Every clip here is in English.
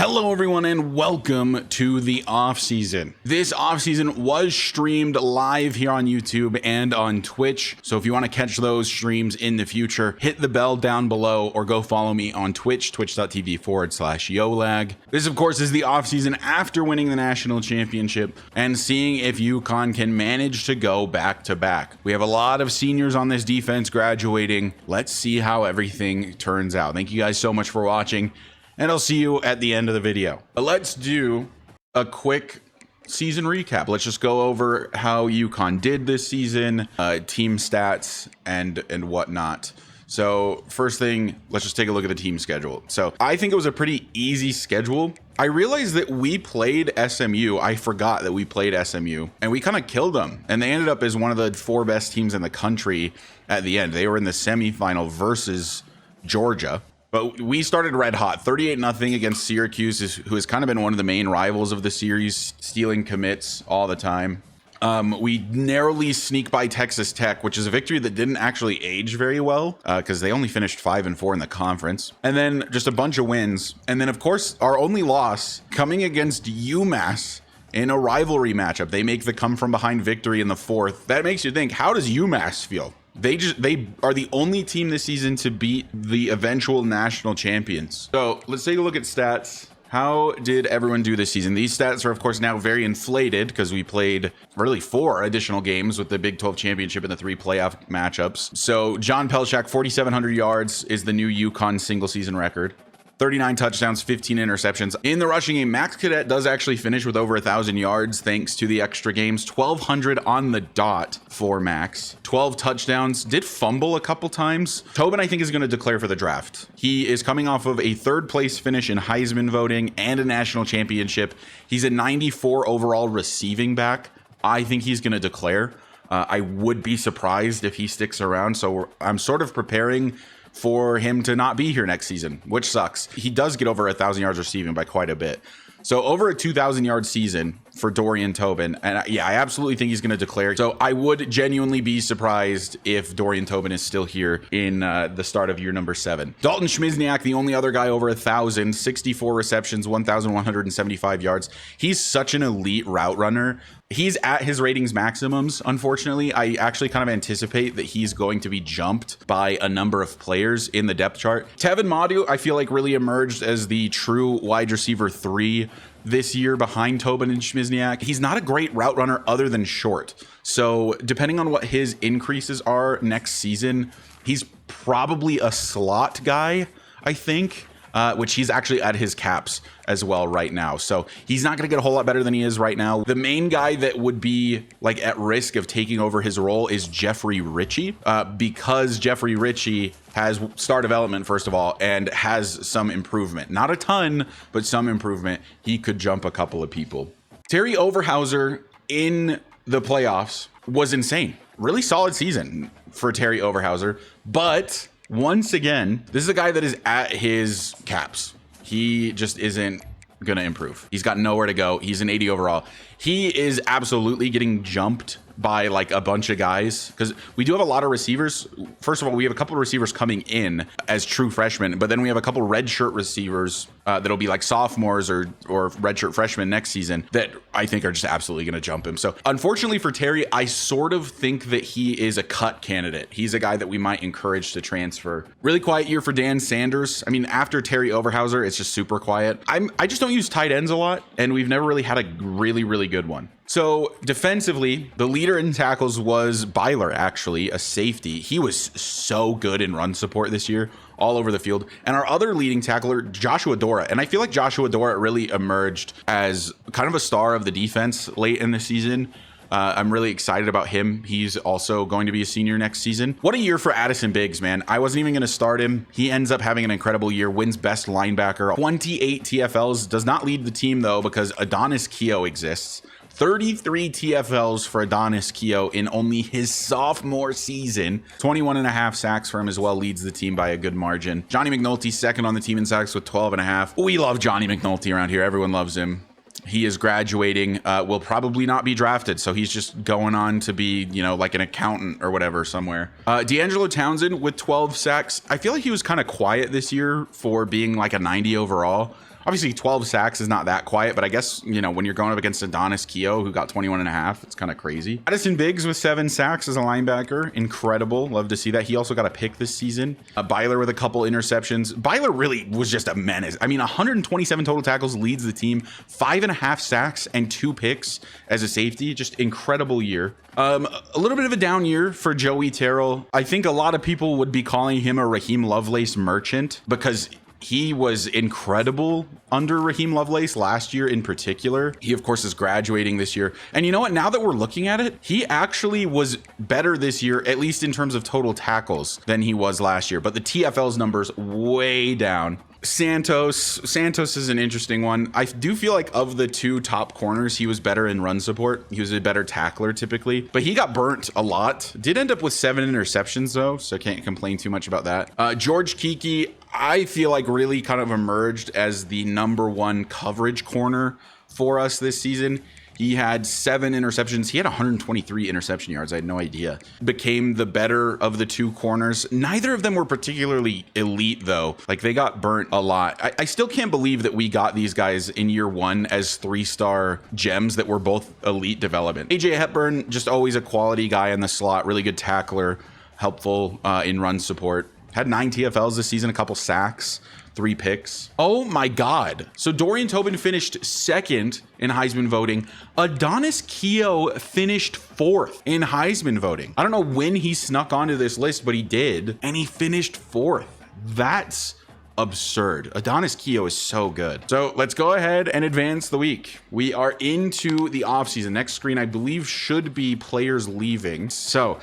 Hello everyone and welcome to the off-season. This off-season was streamed live here on YouTube and on Twitch. So if you want to catch those streams in the future, hit the bell down below or go follow me on Twitch, twitch.tv/YoLag. This of course is the off-season after winning the national championship and seeing if UConn can manage to go back to back. We have a lot of seniors on this defense graduating. Let's see how everything turns out. Thank you guys so much for watching, and I'll see you at the end of the video. But let's do a quick season recap. Let's just go over how UConn did this season, team stats and whatnot. So first thing, let's just take a look at the team schedule. So I think it was a pretty easy schedule. I realized that we played SMU. I forgot that we played SMU and we kind of killed them. And they ended up as one of the 4 best teams in the country at the end. They were in the semifinal versus Georgia. But we started red hot, 38-0 against Syracuse, who has kind of been one of the main rivals of the series, stealing commits all the time. We narrowly sneak by Texas Tech, which is a victory that didn't actually age very well because they only finished 5-4 in the conference. And then just a bunch of wins. And then, of course, our only loss coming against UMass in a rivalry matchup. They make the come from behind victory in the 4th. That makes you think, how does UMass feel? They are the only team this season to beat the eventual national champions. So let's take a look at stats. How did everyone do this season? These stats are, of course, now very inflated because we played really 4 additional games with the Big 12 championship and the 3 playoff matchups. So John Pelchak, 4,700 yards is the new UConn single season record. 39 touchdowns, 15 interceptions. In the rushing game, Max Cadet does actually finish with over 1,000 yards thanks to the extra games. 1,200 on the dot for Max. 12 touchdowns. Did fumble a couple times. Tobin, I think, is going to declare for the draft. He is coming off of a 3rd place finish in Heisman voting and a national championship. He's a 94 overall receiving back. I think he's going to declare. I would be surprised if he sticks around. So I'm sort of preparing for him to not be here next season, which sucks. He does get over 1,000 yards receiving by quite a bit. So over a 2,000 yard season for Dorian Tobin. And yeah, I absolutely think he's going to declare. So I would genuinely be surprised if Dorian Tobin is still here in the start of year number 7. Dalton Schmizniak, the only other guy over 1,000, 64 receptions, 1,175 yards. He's such an elite route runner. He's at his ratings maximums. Unfortunately, I actually kind of anticipate that he's going to be jumped by a number of players in the depth chart. Tevin Madu, I feel like, really emerged as the true wide receiver 3 this year behind Tobin and Schmizniak. He's not a great route runner other than short. So depending on what his increases are next season, he's probably a slot guy, I think. Which he's actually at his caps as well right now. So he's not going to get a whole lot better than he is right now. The main guy that would be like at risk of taking over his role is Jeffrey Ritchie, because Jeffrey Ritchie has star development, first of all, and has some improvement. Not a ton, but some improvement. He could jump a couple of people. Terry Overhauser in the playoffs was insane. Really solid season for Terry Overhauser, but once again, this is a guy that is at his caps. He just isn't going to improve. He's got nowhere to go. He's an 80 overall. He is absolutely getting jumped by like a bunch of guys because we do have a lot of receivers. First of all, we have a couple of receivers coming in as true freshmen, but then we have a couple redshirt receivers that'll be like sophomores or redshirt freshmen next season that I think are just absolutely going to jump him. So unfortunately for Terry, I sort of think that he is a cut candidate. He's a guy that we might encourage to transfer. Really quiet year for Dan Sanders. I mean, after Terry Overhauser, it's just super quiet. I just don't use tight ends a lot, and we've never really had a really good one. So defensively, the leader in tackles was Byler, actually, a safety. He was so good in run support this year, all over the field. And our other leading tackler, Joshua Dora. And I feel like Joshua Dora really emerged as kind of a star of the defense late in the season. I'm really excited about him. He's also going to be a senior next season. What a year for Addison Biggs, man. I wasn't even going to start him. He ends up having an incredible year, wins best linebacker. 28 TFLs, does not lead the team, though, because Adonis Keough exists. 33 TFLs for Adonis Keough in only his sophomore season. 21.5 sacks for him as well, leads the team by a good margin. Johnny McNulty second on the team in sacks with 12.5. We love Johnny McNulty around here. Everyone loves him. He is graduating, will probably not be drafted. So he's just going on to be, you know, like an accountant or whatever somewhere. D'Angelo Townsend with 12 sacks. I feel like he was kind of quiet this year for being like a 90 overall. Obviously 12 sacks is not that quiet, but I guess, you know, when you're going up against Adonis Keough, who got 21 and a half, it's kind of crazy. Addison Biggs with 7 sacks as a linebacker. Incredible. Love to see that. He also got a pick this season. Byler with a couple interceptions. Byler really was just a menace. I mean, 127 total tackles, leads the team, 5.5 sacks and 2 picks as a safety. Just incredible year. A little bit of a down year for Joey Terrell. I think a lot of people would be calling him a Raheem Lovelace merchant because he was incredible under Raheem Lovelace last year in particular. He, of course, is graduating this year. And you know what? Now that we're looking at it, he actually was better this year, at least in terms of total tackles, than he was last year. But the TFL's numbers way down. Santos is an interesting one. I do feel like of the 2 top corners, he was better in run support. He was a better tackler typically, but he got burnt a lot. Did end up with 7 interceptions though, so I can't complain too much about that. George Kiki, I feel like really kind of emerged as the #1 coverage corner for us this season. He had 7 interceptions. He had 123 interception yards. I had no idea. Became the better of the 2 corners. Neither of them were particularly elite, though. Like, they got burnt a lot. I still can't believe that we got these guys in year 1 as 3-star gems that were both elite development. AJ Hepburn, just always a quality guy in the slot. Really good tackler. Helpful in run support. Had 9 TFLs this season, a couple sacks. 3 picks. Oh my God. So Dorian Tobin finished 2nd in Heisman voting. Adonis Keough finished 4th in Heisman voting. I don't know when he snuck onto this list, but he did. And he finished 4th. That's absurd. Adonis Keough is so good. So let's go ahead and advance the week. We are into the offseason. Next screen, I believe, should be players leaving. So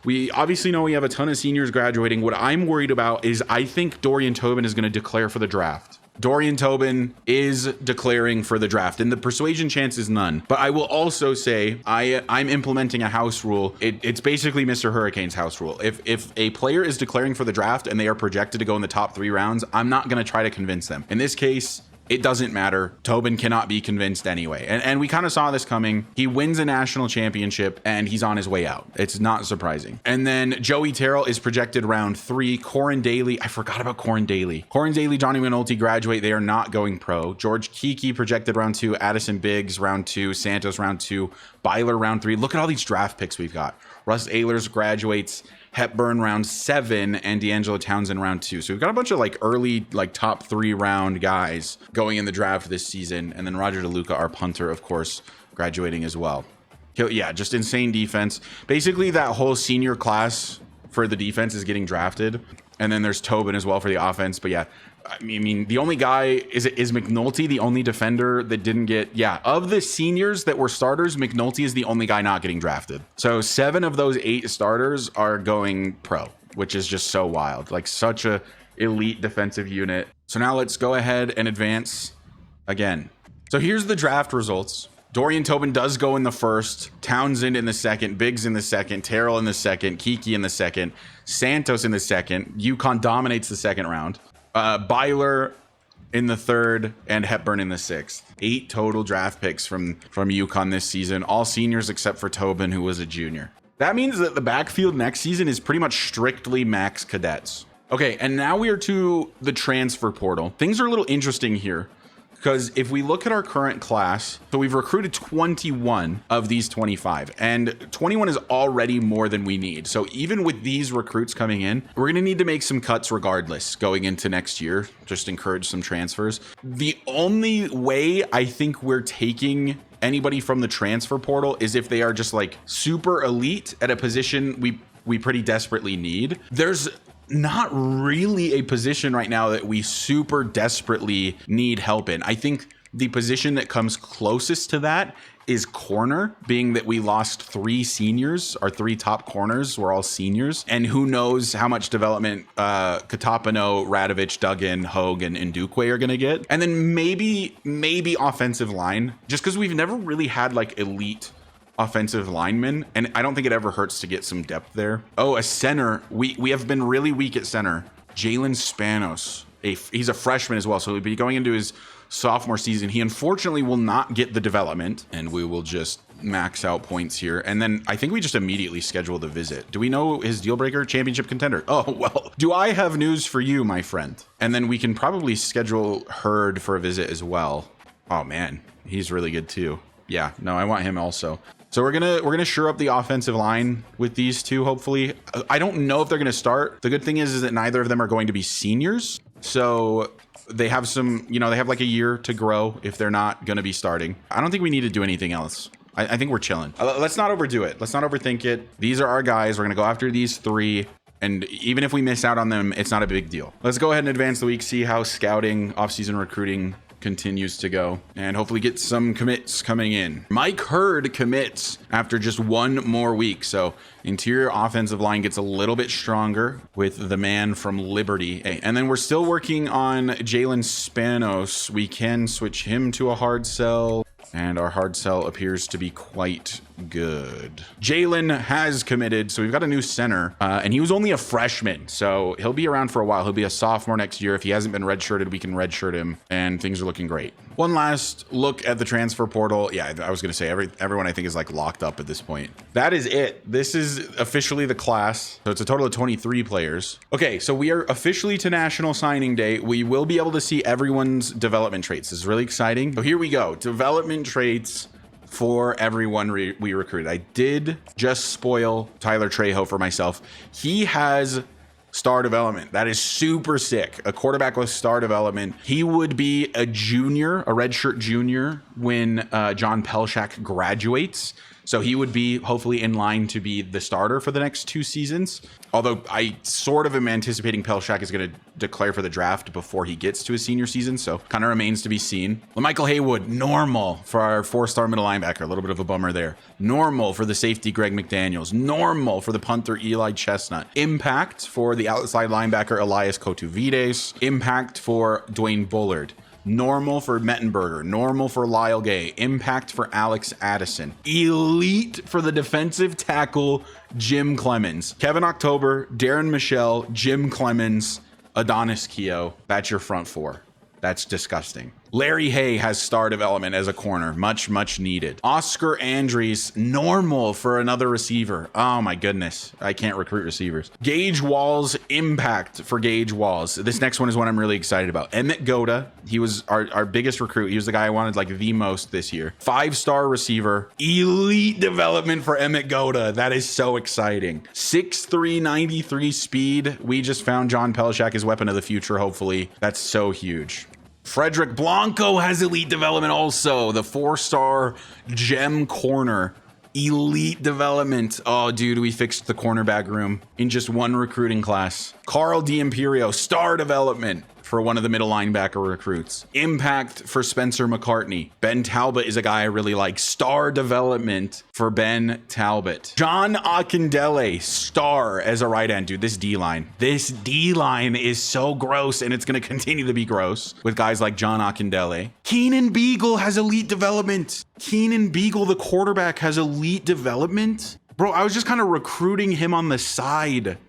we obviously know we have a ton of seniors graduating. What I'm worried about is I think Dorian Tobin is going to declare for the draft. Dorian Tobin is declaring for the draft, and the persuasion chance is none. But I will also say I'm implementing a house rule. It's basically Mr. Hurricane's house rule. If a player is declaring for the draft and they are projected to go in the top 3 rounds, I'm not going to try to convince them. In this case, it doesn't matter. Tobin cannot be convinced anyway. And we kind of saw this coming. He wins a national championship and he's on his way out. It's not surprising. And then Joey Terrell is projected round 3. Corin Daly, I forgot about Corin Daly. Corin Daly, Johnny Minolti graduate. They are not going pro. George Kiki projected round 2. Addison Biggs round 2. Santos round 2. Byler round 3. Look at all these draft picks we've got. Russ Ehlers graduates. Hepburn round 7 and D'Angelo Townsend round 2. So we've got a bunch of like early, like top 3 round guys going in the draft this season. And then Roger DeLuca, our punter, of course, graduating as well. Yeah, just insane defense. Basically, that whole senior class for the defense is getting drafted. And then there's Tobin as well for the offense. But yeah, I mean, the only guy is McNulty, the only defender that didn't get, of the seniors that were starters, McNulty is the only guy not getting drafted. So 7 of those 8 starters are going pro, which is just so wild. Like such a elite defensive unit. So now let's go ahead and advance again. So here's the draft results. Dorian Tobin does go in the 1st, Townsend in the 2nd, Biggs in the 2nd, Terrell in the 2nd, Kiki in the 2nd, Santos in the 2nd. UConn dominates the 2nd round. Byler in the 3rd and Hepburn in the 6th. 8 total draft picks from UConn this season, all seniors except for Tobin, who was a junior. That means that the backfield next season is pretty much strictly max cadets. Okay, and now we are to the transfer portal. Things are a little interesting here. Because if we look at our current class, so we've recruited 21 of these 25, and 21 is already more than we need. So even with these recruits coming in, we're going to need to make some cuts regardless going into next year, just encourage some transfers. The only way I think we're taking anybody from the transfer portal is if they are just like super elite at a position we pretty desperately need. There's not really a position right now that we super desperately need help in. I think the position that comes closest to that is corner, being that we lost 3 seniors. Our 3 top corners were all seniors. And who knows how much development Katapano, Radovich, Duggan, Hogue, and Ndukwe are going to get. And then maybe offensive line, just because we've never really had like elite offensive linemen, and I don't think it ever hurts to get some depth there. Oh, a center. We have been really weak at center. Jalen Spanos. He's a freshman as well, so he'll be going into his sophomore season. He unfortunately will not get the development, and we will just max out points here. And then I think we just immediately schedule the visit. Do we know his deal breaker? Championship contender. Oh, well, do I have news for you, my friend? And then we can probably schedule Hurd for a visit as well. Oh man, he's really good too. Yeah, no, I want him also. So we're gonna shore up the offensive line with these two, hopefully. I don't know if they're gonna start. The good thing is that neither of them are going to be seniors. So they have some, you know, they have like a year to grow if they're not gonna be starting. I don't think we need to do anything else. I think we're chilling. Let's not overdo it. Let's not overthink it. These are our guys. We're gonna go after these three. And even if we miss out on them, it's not a big deal. Let's go ahead and advance the week, see how scouting, offseason recruiting continues to go, and hopefully get some commits coming in. Mike Hurd commits after just one more week. So interior offensive line gets a little bit stronger with the man from Liberty. And then we're still working on Jalen Spanos. We can switch him to a hard sell. And our hard sell appears to be quite good. Jalen has committed, so we've got a new center, and he was only a freshman, so he'll be around for a while. He'll be a sophomore next year. If he hasn't been redshirted, we can redshirt him, and things are looking great. One last look at the transfer portal. Yeah, I was going to say everyone I think is like locked up at this point. That is it. This is officially the class. So it's a total of 23 players. Okay, so we are officially to National Signing Day. We will be able to see everyone's development traits. This is really exciting. So here we go. Development traits for everyone we recruited. I did just spoil Tyler Trejo for myself. He has star development. That is super sick. A quarterback with star development. He would be a junior, a redshirt junior, when John Pelshak graduates. So he would be hopefully in line to be the starter for the next 2 seasons. Although I sort of am anticipating Pelshak is going to declare for the draft before he gets to his senior season. So kind of remains to be seen. Michael Haywood, normal for our 4-star middle linebacker. A little bit of a bummer there. Normal for the safety, Greg McDaniels. Normal for the punter, Eli Chestnut. Impact for the outside linebacker, Elias Kotuvides. Impact for Dwayne Bullard. Normal for Mettenberger. Normal for Lyle Gay. Impact for Alex Addison. Elite for the defensive tackle, Jim Clemens. Kevin October, Darren Michelle, Jim Clemens, Adonis Keough. That's your front four. That's disgusting. Larry Hay has star development as a corner. Much, much needed. Oscar Andries, normal for another receiver. Oh my goodness. I can't recruit receivers. Gage Walls, impact for Gage Walls. This next one is one I'm really excited about. Emmett Goda, he was our biggest recruit. He was the guy I wanted like the most this year. 5-star receiver. Elite development for Emmett Goda. That is so exciting. 6'3", 93 speed. We just found John Pelshak, his weapon of the future, hopefully. That's so huge. Frederick Blanco has elite development also. The 4-star gem corner. Elite development. Oh, dude, we fixed the cornerback room in just one recruiting class. Carl D'Imperio, star development for one of the middle linebacker recruits. Impact for Spencer McCartney. Ben Talbot is a guy I really like. Star development for Ben Talbot. John Akindele, star as a right end. Dude, this D-line. This D-line is so gross, and it's going to continue to be gross with guys like John Akindele. Keenan Beagle has elite development. Keenan Beagle, the quarterback, has elite development. Bro, I was just kind of recruiting him on the side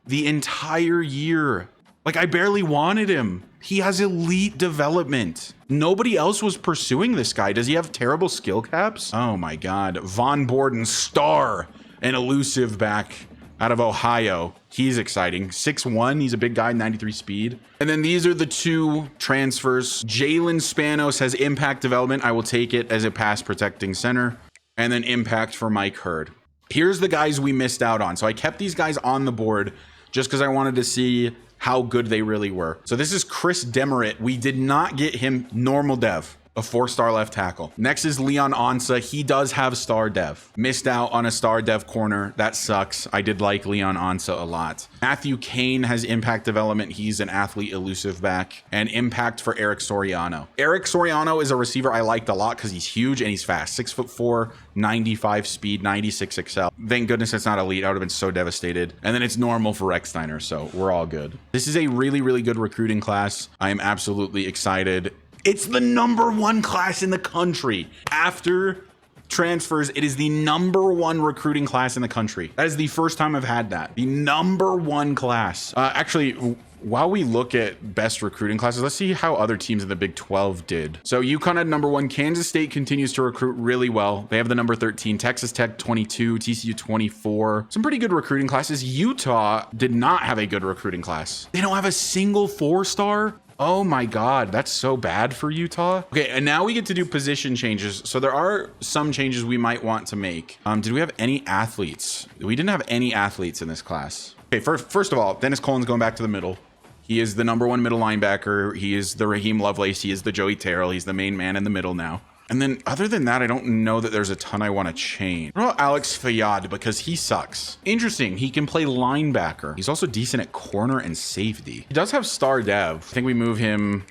the entire year. Like, I barely wanted him. He has elite development. Nobody else was pursuing this guy. Does he have terrible skill caps? Oh my God. Von Borden, star, an elusive back out of Ohio. He's exciting. 6'1", he's a big guy, 93 speed. And then these are the 2 transfers. Jalen Spanos has impact development. I will take it as a pass protecting center. And then impact for Mike Hurd. Here's the guys we missed out on. So I kept these guys on the board just because I wanted to see how good they really were. So this is Chris Demerit. We did not get him normal dev. a 4-star left tackle. Next is Leon Ansa. He does have star dev. Missed out on a star dev corner. That sucks. I did like Leon Ansa a lot. Matthew Kane has impact development. He's an athlete elusive back. And impact for Eric Soriano. Eric Soriano is a receiver I liked a lot because he's huge and he's fast. 6'4", 95 speed, 96 excel. Thank goodness it's not elite. I would have been so devastated. And then it's normal for Recksteiner, so we're all good. This is a really, really good recruiting class. I am absolutely excited. It's the #1 class in the country. After transfers, it is the #1 recruiting class in the country. That is the first time I've had that. The #1 class. Actually, while we look at best recruiting classes, let's see how other teams in the Big 12 did. So UConn had number 1. Kansas State continues to recruit really well. They have the number 13. Texas Tech 22, TCU 24. Some pretty good recruiting classes. Utah did not have a good recruiting class. They don't have a single 4-star. Oh my God, that's so bad for Utah. Okay, and now we get to do position changes. So there are some changes we might want to make. Did we have any athletes? We didn't have any athletes in this class. Okay, first of all, Dennis Colin's going back to the middle. He is the number 1 middle linebacker. He is the Raheem Lovelace. He is the Joey Terrell. He's the main man in the middle now. And then other than that, I don't know that there's a ton I want to change. What about Alex Fayad? Because he sucks. Interesting. He can play linebacker. He's also decent at corner and safety. He does have star dev. I think we move him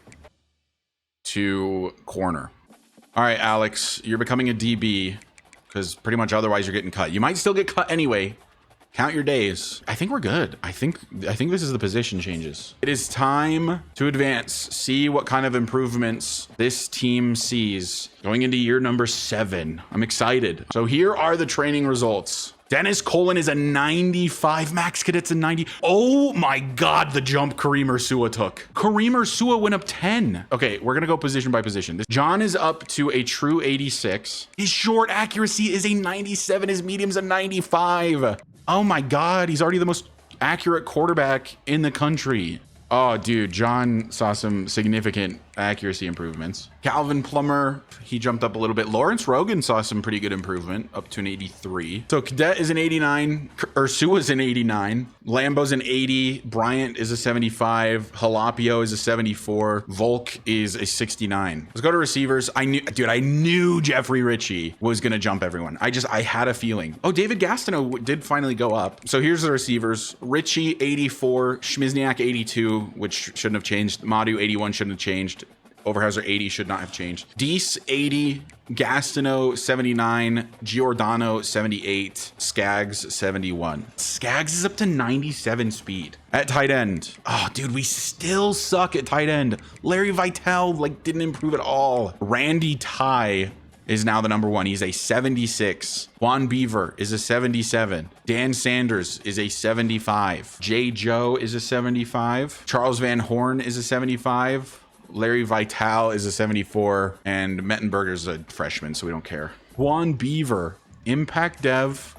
to corner. All right, Alex, you're becoming a DB because pretty much otherwise you're getting cut. You might still get cut anyway. Count your days. I think we're good. I think this is the position changes. It is time to advance. See what kind of improvements this team sees going into year number 7. I'm excited. So here are the training results. Dennis Colin is a 95. Max Cadet's a 90. Oh my God, the jump Kareem Ursua took. Kareem Ursua went up 10. Okay, we're gonna go position by position. John is up to a true 86. His short accuracy is a 97. His medium's a 95. Oh my God, he's already the most accurate quarterback in the country. Oh, dude, John saw some significant accuracy improvements. Calvin Plummer, he jumped up a little bit. Lawrence Rogan saw some pretty good improvement, up to an 83. So Cadet is an 89. Ursua's an 89. Lambo's an 80. Bryant is a 75. Jalapio is a 74. Volk is a 69. Let's go to receivers. I knew Jeffrey Ritchie was going to jump everyone. I had a feeling. Oh, David Gastineau did finally go up. So here's the receivers. Ritchie, 84. Schmizniak, 82, which shouldn't have changed. Madu, 81, shouldn't have changed. Overhauser 80 should not have changed. Deese 80, Gastineau 79, Giordano 78, Skaggs 71. Skaggs is up to 97 speed. At tight end, oh dude, we still suck at tight end. Larry Vitale didn't improve at all. Randy Ty is now the number 1. He's a 76. Juan Beaver is a 77. Dan Sanders is a 75. Jay Joe is a 75. Charles Van Horn is a 75. Larry Vitale is a 74, and Mettenberger's a freshman, so we don't care. Juan Beaver, impact dev,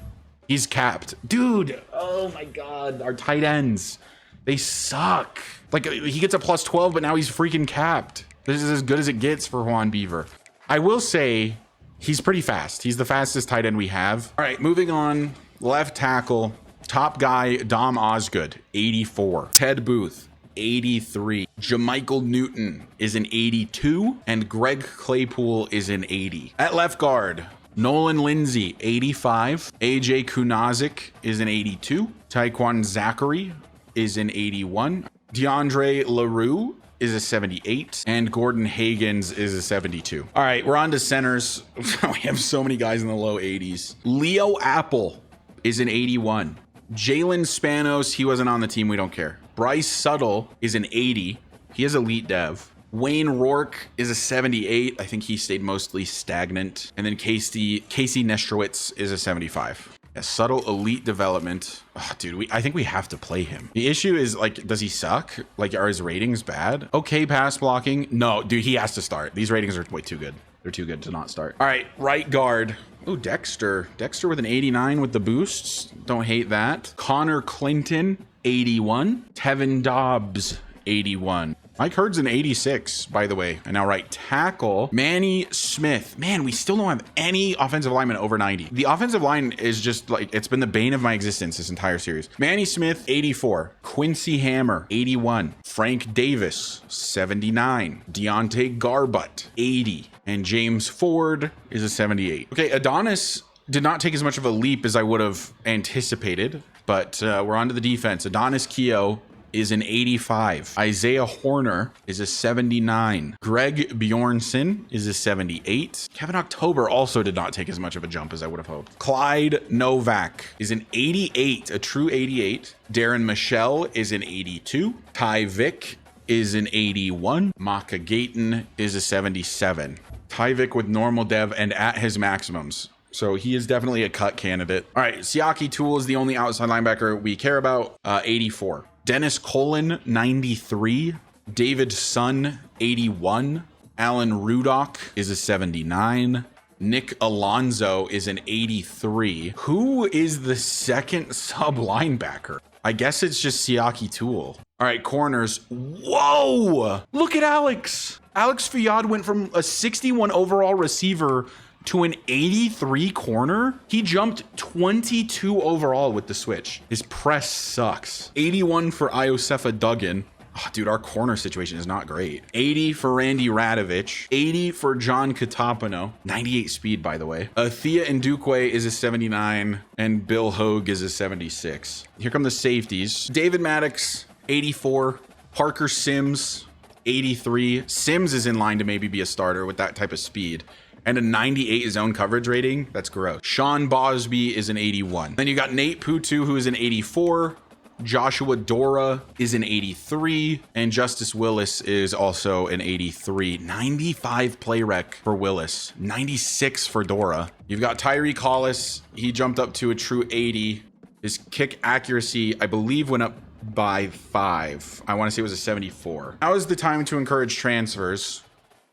he's capped. Dude, oh my God, our tight ends, they suck. He gets a plus 12, but now he's freaking capped. This is as good as it gets for Juan Beaver. I will say he's pretty fast. He's the fastest tight end we have. All right, moving on. Left tackle, top guy, Dom Osgood, 84. Ted Booth, 83. Jamichael Newton is an 82, and Greg Claypool is an 80. At left guard, Nolan Lindsay, 85. AJ Kunazik is an 82. Taekwon Zachary is an 81. DeAndre LaRue is a 78, and Gordon Hagens is a 72. All right, we're on to centers. We have so many guys in the low 80s. Leo Apple is an 81. Jalen Spanos, he wasn't on the team, we don't care. Bryce Suttle is an 80. He has elite dev. Wayne Rourke is a 78. I think he stayed mostly stagnant. And then Casey Nestrowitz is a 75. A subtle elite development. Oh, dude, I think we have to play him. The issue is, does he suck? Are his ratings bad? Okay, pass blocking. No, dude, he has to start. These ratings are way too good. They're too good to not start. All right, right guard. Oh, Dexter. Dexter with an 89 with the boosts. Don't hate that. Connor Clinton, 81. Tevin Dobbs, 81. Mike Hurd's an 86, by the way. And now right tackle, Manny Smith. Man, we still don't have any offensive linemen over 90. The offensive line is just it's been the bane of my existence this entire series. Manny Smith, 84. Quincy Hammer, 81. Frank Davis, 79. Deontay Garbutt, 80. And James Ford is a 78. Okay, Adonis did not take as much of a leap as I would have anticipated, but we're on to the defense. Adonis Keough is an 85. Isaiah Horner is a 79. Greg Bjornson is a 78. Kevin October also did not take as much of a jump as I would have hoped. Clyde Novak is an 88, a true 88. Darren Michelle is an 82. Ty Vick is an 81. Maka Gayton is a 77. Ty Vick with normal dev and at his maximums. So he is definitely a cut candidate. All right, Siaki Toole is the only outside linebacker we care about, 84. Dennis Colin, 93. David Sun, 81. Alan Rudock is a 79. Nick Alonso is an 83. Who is the second sub linebacker? I guess it's just Siaki Tool. All right, corners. Whoa! Look at Alex. Alex Fiad went from a 61 overall receiver to an 83 corner. He jumped 22 overall with the switch. His press sucks. 81 for Iosefa Duggan. Oh, dude, our corner situation is not great. 80 for Randy Radovich. 80 for John Catapano. 98 speed, by the way. Thea Ndukwe is a 79, and Bill Hogue is a 76. Here come the safeties. David Maddox, 84. Parker Sims, 83. Sims is in line to maybe be a starter with that type of speed. And a 98 zone coverage rating. That's gross. Sean Bosby is an 81. Then you got Nate Putu, who is an 84. Joshua Dora is an 83, and Justice Willis is also an 83. 95 play rec for Willis, 96 for Dora. You've got Tyreek Hollis. He jumped up to a true 80. His kick accuracy, I believe, went up by 5. I want to say it was a 74. Now is the time to encourage transfers,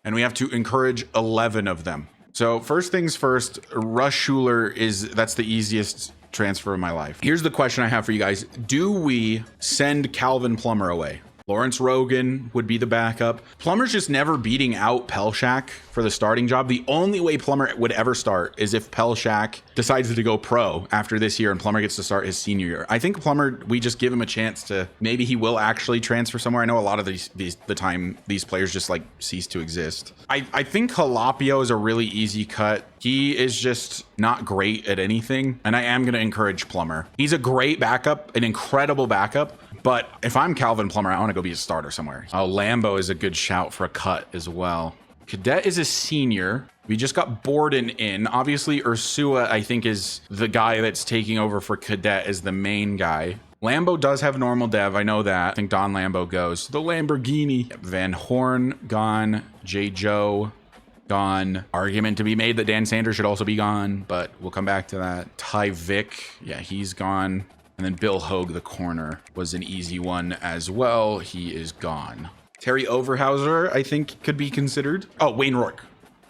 and we have to encourage 11 of them. So first things first, Russ Schuler that's the easiest transfer of my life. Here's the question I have for you guys. Do we send Calvin Plummer away? Lawrence Rogan would be the backup. Plummer's just never beating out Pelshak for the starting job. The only way Plummer would ever start is if Pelshak decides to go pro after this year and Plummer gets to start his senior year. I think Plummer, we just give him a chance to, maybe he will actually transfer somewhere. I know a lot of the time these players just like cease to exist. I think Jalapio is a really easy cut. He is just not great at anything, and I am going to encourage Plummer. He's a great backup, an incredible backup, but if I'm Calvin Plummer, I want to go be a starter somewhere. Oh, Lambo is a good shout for a cut as well. Cadet is a senior. We just got Borden in. Obviously, Ursua, I think, is the guy that's taking over for Cadet as the main guy. Lambo does have normal dev. I know that. I think Don Lambo goes. The Lamborghini. Van Horn, gone. J. Joe, gone. Argument to be made that Dan Sanders should also be gone, but we'll come back to that. Ty Vick, yeah, he's gone. And then Bill Hogue, the corner, was an easy one as well. He is gone. Terry Overhauser, I think, could be considered. Oh, Wayne Rourke.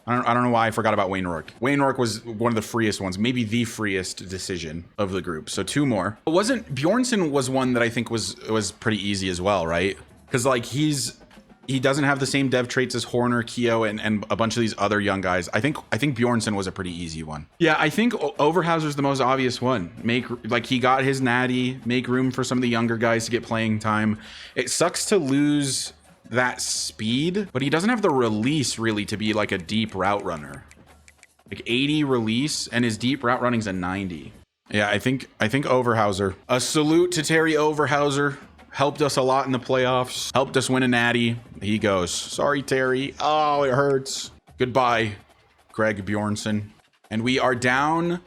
I don't know why I forgot about Wayne Rourke. Wayne Rourke was one of the freest ones, maybe the freest decision of the group. So 2 more. It wasn't Bjornsson was one that I think was pretty easy as well, right? Because like he doesn't have the same dev traits as Horner, Keogh, and a bunch of these other young guys. I think Bjornsson was a pretty easy one. Yeah, I think Overhauser's the most obvious one. He got his natty, make room for some of the younger guys to get playing time. It sucks to lose that speed, but he doesn't have the release really to be like a deep route runner. Like 80 release, and his deep route running's a 90. Yeah, I think Overhauser. A salute to Terry Overhauser. Helped us a lot in the playoffs. Helped us win a natty. He goes, sorry, Terry. Oh, it hurts. Goodbye, Greg Bjornsson. And we are down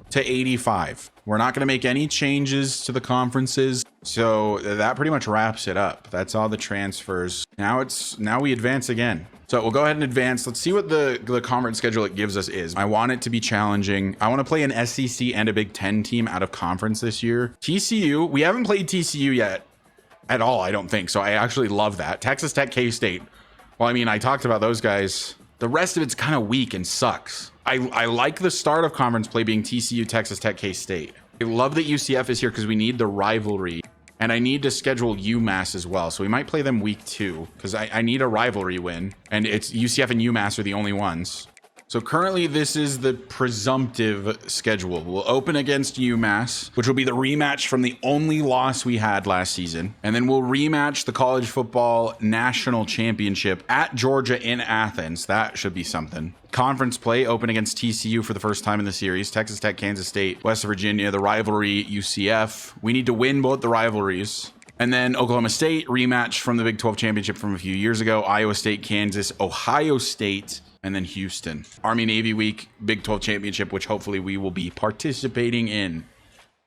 to 85. We're not going to make any changes to the conferences. So that pretty much wraps it up. That's all the transfers. Now we advance again. So we'll go ahead and advance. Let's see what the conference schedule it gives us is. I want it to be challenging. I want to play an SEC and a Big Ten team out of conference this year. TCU, we haven't played TCU yet. At all, I don't think. So I actually love that. Texas Tech, K-State. Well, I mean, I talked about those guys. The rest of it's kind of weak and sucks. I like the start of conference play being TCU, Texas Tech, K-State. I love that UCF is here because we need the rivalry. And I need to schedule UMass as well. So we might play them week 2 because I need a rivalry win. And it's UCF and UMass are the only ones. So currently this is the presumptive schedule. We'll open against UMass, which will be the rematch from the only loss we had last season. And then we'll rematch the college football national championship at Georgia in Athens. That should be something. Conference play, open against TCU for the first time in the series. Texas Tech, Kansas State, West Virginia, the rivalry, UCF. We need to win both the rivalries. And then Oklahoma State, rematch from the Big 12 championship from a few years ago. Iowa State, Kansas, Ohio State, and then Houston. Army-Navy week, Big 12 championship, which hopefully we will be participating in.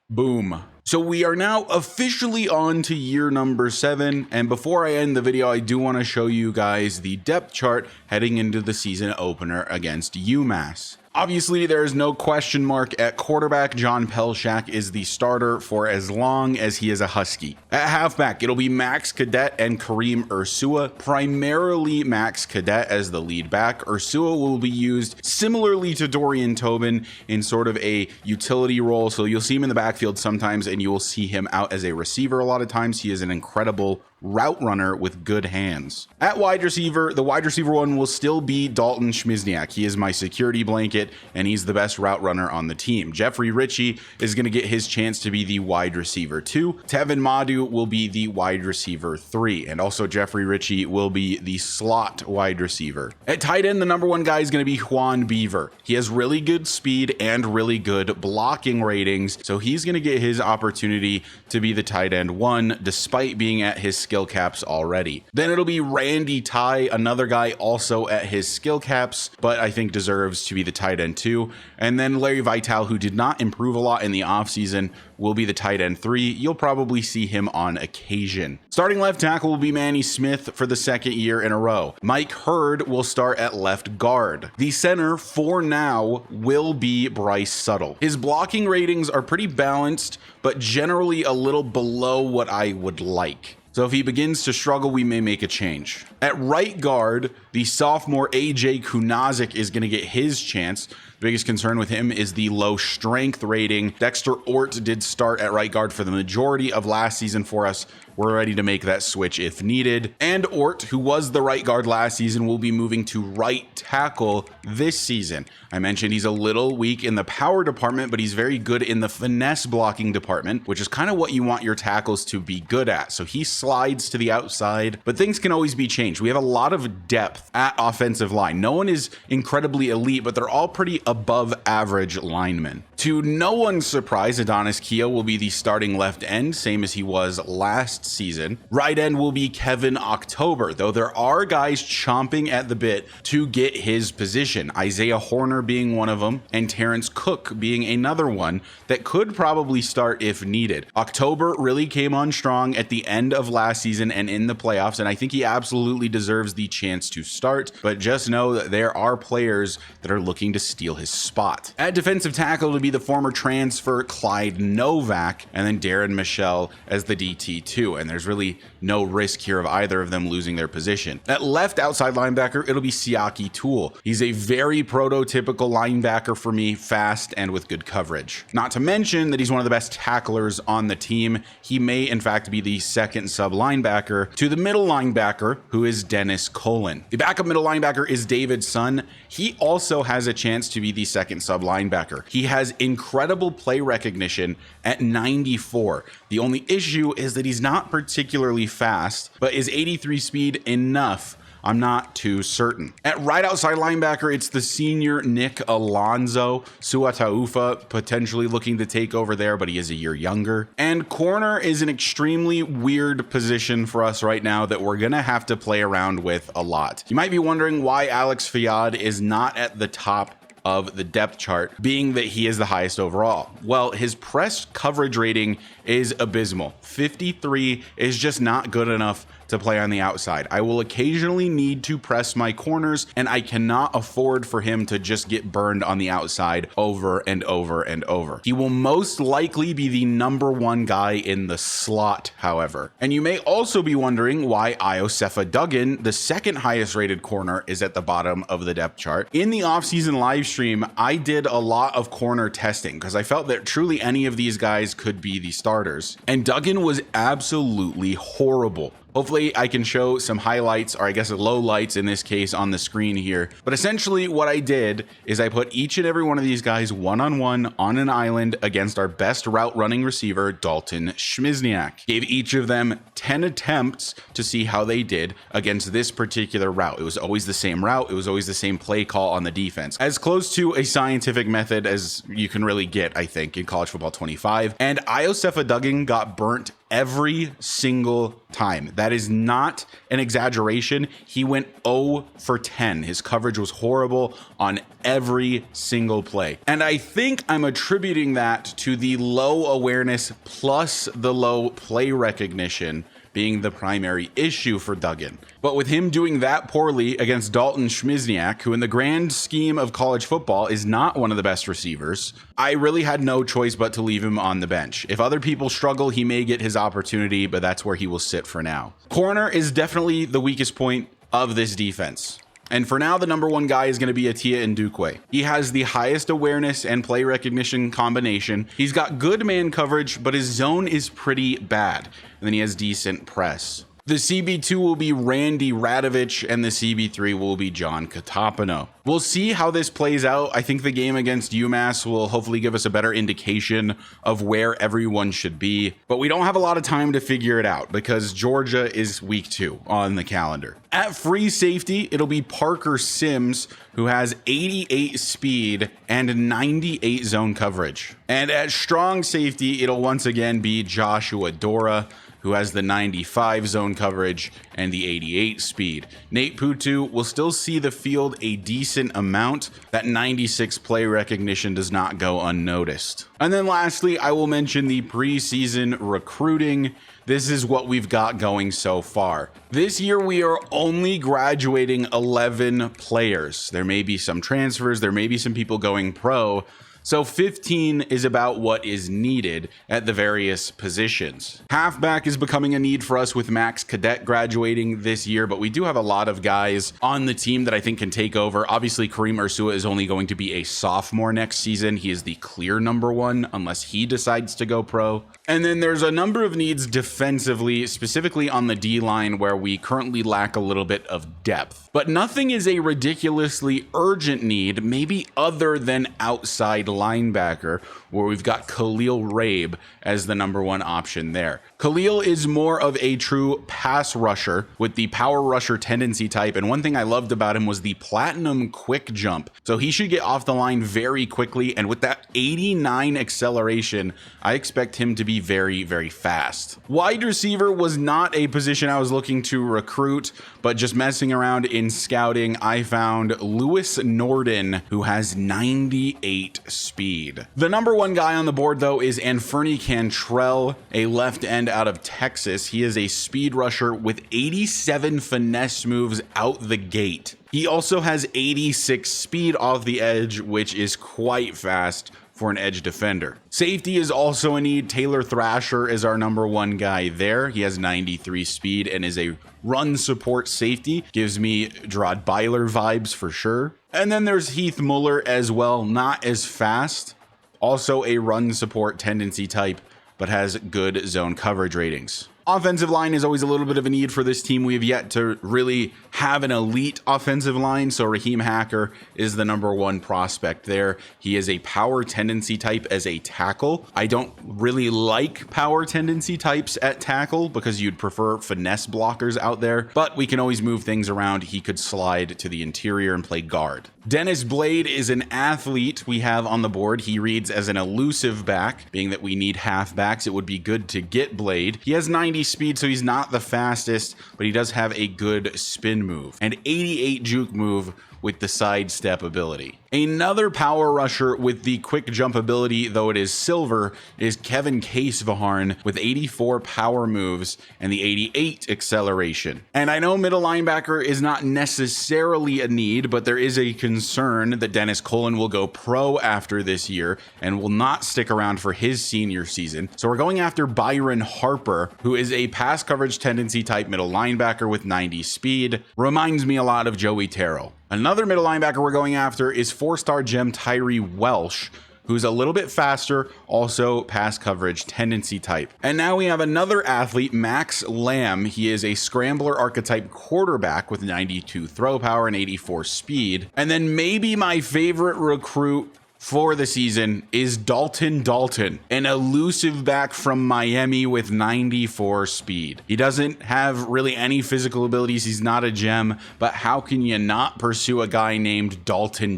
Boom. So we are now officially on to year number 7. And before I end the video, I do want to show you guys the depth chart heading into the season opener against UMass. Obviously, there is no question mark at quarterback. John Pelshak is the starter for as long as he is a Husky. At halfback, it'll be Max Cadet and Kareem Ursua, primarily Max Cadet as the lead back. Ursua will be used similarly to Dorian Tobin in sort of a utility role, so you'll see him in the backfield sometimes, and you will see him out as a receiver a lot of times. He is an incredible route runner with good hands. At wide receiver, the wide receiver one will still be Dalton Schmizniak. He is my security blanket, and he's the best route runner on the team. Jeffrey Ritchie is going to get his chance to be the wide receiver 2. Tevin Madu will be the wide receiver 3, and also Jeffrey Ritchie will be the slot wide receiver. At tight end, the number 1 guy is going to be Juan Beaver. He has really good speed and really good blocking ratings, so he's going to get his opportunity to be the tight end 1, despite being at his skill caps already. Then it'll be Randy Ty, another guy also at his skill caps, but I think deserves to be the tight end 2. And then Larry Vital, who did not improve a lot in the offseason, will be the tight end 3. You'll probably see him on occasion. Starting left tackle will be Manny Smith for the 2nd year in a row. Mike Hurd will start at left guard. The center for now will be Bryce Suttle. His blocking ratings are pretty balanced, but generally a little below what I would like. So if he begins to struggle, we may make a change. At right guard, the sophomore AJ Kunazik is going to get his chance. The biggest concern with him is the low strength rating. Dexter Ort did start at right guard for the majority of last season for us. We're ready to make that switch if needed. And Ort, who was the right guard last season, will be moving to right tackle this season. I mentioned he's a little weak in the power department, but he's very good in the finesse blocking department, which is kind of what you want your tackles to be good at. So he slides to the outside, but things can always be changed. We have a lot of depth at offensive line. No one is incredibly elite, but they're all pretty above average linemen. To no one's surprise, Adonis Keogh will be the starting left end, same as he was last season. Right end will be Kevin October, though there are guys chomping at the bit to get his position. Isaiah Horner being one of them, and Terrence Cook being another one that could probably start if needed. October really came on strong at the end of last season and in the playoffs, and I think he absolutely deserves the chance to start, but just know that there are players that are looking to steal his spot. At defensive tackle will be the former transfer Clyde Novak, and then Darren Michelle as the DT2, and there's really no risk here of either of them losing their position. At left outside linebacker, it'll be Siaki Toole. He's a very prototypical linebacker for me, fast and with good coverage. Not to mention that he's one of the best tacklers on the team. He may in fact be the second sub linebacker to the middle linebacker, who is Dennis Colin. The backup middle linebacker is David Sun. He also has a chance to be the second sub linebacker. He has incredible play recognition at 94. The only issue is that he's not particularly fast, but is 83 speed enough? I'm not too certain. At right outside linebacker, it's the senior Nick Alonzo. Suataufa potentially looking to take over there, but he is a year younger. And corner is an extremely weird position for us right now that we're gonna have to play around with a lot. You might be wondering why Alex Fiad is not at the top of the depth chart, being that he is the highest overall. Well, his press coverage rating is abysmal. 53 is just not good enough to play on the outside. I will occasionally need to press my corners, and I cannot afford for him to just get burned on the outside over and over and over. He will most likely be the number 1 guy in the slot, however. And you may also be wondering why Iosefa Duggan, the second highest rated corner, is at the bottom of the depth chart. In the offseason live stream, I did a lot of corner testing because I felt that truly any of these guys could be the starters. And Duggan was absolutely horrible. Hopefully I can show some highlights, or I guess low lights in this case, on the screen here. But essentially what I did is I put each and every one of these guys one-on-one on an island against our best route running receiver, Dalton Schmizniak. Gave each of them 10 attempts to see how they did against this particular route. It was always the same route. It was always the same play call on the defense. As close to a scientific method as you can really get, I think, in college football 25. And Iosefa Duggan got burnt every single time. That is not an exaggeration. He went 0 for 10. His coverage was horrible on every single play. And I think I'm attributing that to the low awareness plus the low play recognition being the primary issue for Duggan. But with him doing that poorly against Dalton Schmizniak, who in the grand scheme of college football is not one of the best receivers, I really had no choice but to leave him on the bench. If other people struggle, he may get his opportunity, but that's where he will sit for now. Corner is definitely the weakest point of this defense. And for now, the number one guy is going to be Atia Ndukwe. He has the highest awareness and play recognition combination. He's got good man coverage, but his zone is pretty bad. And then he has decent press. The CB2 will be Randy Radovich, and the CB3 will be John Katapano. We'll see how this plays out. I think the game against UMass will hopefully give us a better indication of where everyone should be, but we don't have a lot of time to figure it out because Georgia is week 2 on the calendar. At free safety, it'll be Parker Sims, who has 88 speed and 98 zone coverage. And at strong safety, it'll once again be Joshua Dora, who has the 95 zone coverage and the 88 speed. Nate Putu will still see the field a decent amount. That 96 play recognition does not go unnoticed. And then lastly, I will mention the preseason recruiting. This is what we've got going so far. This year, we are only graduating 11 players. There may be some transfers, there may be some people going pro, so 15 is about what is needed at the various positions. Halfback is becoming a need for us with Max Cadet graduating this year, but we do have a lot of guys on the team that I think can take over. Obviously, Kareem Ursua is only going to be a sophomore next season. He is the clear number one unless he decides to go pro. And then there's a number of needs defensively, specifically on the D-line where we currently lack a little bit of depth. But nothing is a ridiculously urgent need, maybe other than outside linebacker, where we've got Khalil Rabe as the number one option there. Khalil is more of a true pass rusher with the power rusher tendency type, and one thing I loved about him was the platinum quick jump. So he should get off the line very quickly, and with that 89 acceleration, I expect him to be very, very fast. Wide receiver was not a position I was looking to recruit, but just messing around in scouting, I found Lewis Norden, who has 98 speed. The number one guy on the board, though, is Anferni Cantrell, a left end out of Texas. He is a speed rusher with 87 finesse moves out the gate. He also has 86 speed off the edge, which is quite fast for an edge defender. Safety is also a need. Taylor Thrasher is our number one guy there. He has 93 speed and is a run support safety. Gives me Gerard Byler vibes for sure. And then there's Heath Muller as well, not as fast. Also a run support tendency type, but has good zone coverage ratings. Offensive line is always a little bit of a need for this team. We have yet to really have an elite offensive line, so Raheem Hacker is the number one prospect there. He is a power tendency type as a tackle. I don't really like power tendency types at tackle because you'd prefer finesse blockers out there, but we can always move things around. He could slide to the interior and play guard. Dennis Blade is an athlete we have on the board. He reads as an elusive back, being that we need halfbacks. It would be good to get Blade. He has 90 speed, so he's not the fastest, but he does have a good spin move and 88 juke move with the sidestep ability. Another power rusher with the quick jump ability, though it is silver, is Kevin Casevaharn with 84 power moves and the 88 acceleration. And I know middle linebacker is not necessarily a need, but there is a concern that Dennis Cullen will go pro after this year and will not stick around for his senior season. So we're going after Byron Harper, who is a pass coverage tendency type middle linebacker with 90 speed. Reminds me a lot of Joey Terrell. Another middle linebacker we're going after is four-star gem Tyree Welsh, who's a little bit faster, also pass coverage tendency type. And now we have another athlete, Max Lamb. He is a scrambler archetype quarterback with 92 throw power and 84 speed. And then maybe my favorite recruit for the season is Dalton, an elusive back from Miami with 94 speed. He doesn't have really any physical abilities. He's not a gem, but how can you not pursue a guy named Dalton?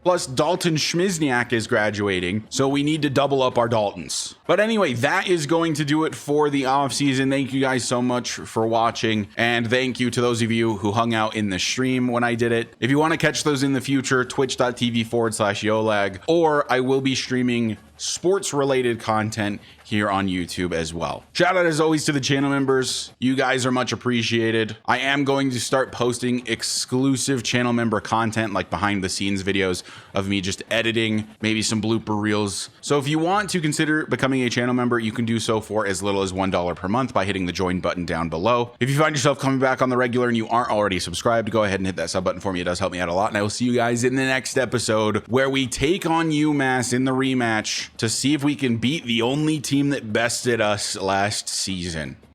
Plus, Dalton Schmizniak is graduating, so we need to double up our Daltons. But anyway, that is going to do it for the offseason. Thank you guys so much for watching, and thank you to those of you who hung out in the stream when I did it. If you want to catch those in the future, twitch.tv/Yolag, or I will be streaming sports related content here on YouTube as well. Shout out as always to the channel members. You guys are much appreciated. I am going to start posting exclusive channel member content, like behind the scenes videos of me just editing, maybe some blooper reels. So if you want to consider becoming a channel member, you can do so for as little as $1 per month by hitting the join button down below. If you find yourself coming back on the regular and you aren't already subscribed, go ahead and hit that sub button for me. It does help me out a lot. And I will see you guys in the next episode where we take on UMass in the rematch to see if we can beat the only team that bested us last season.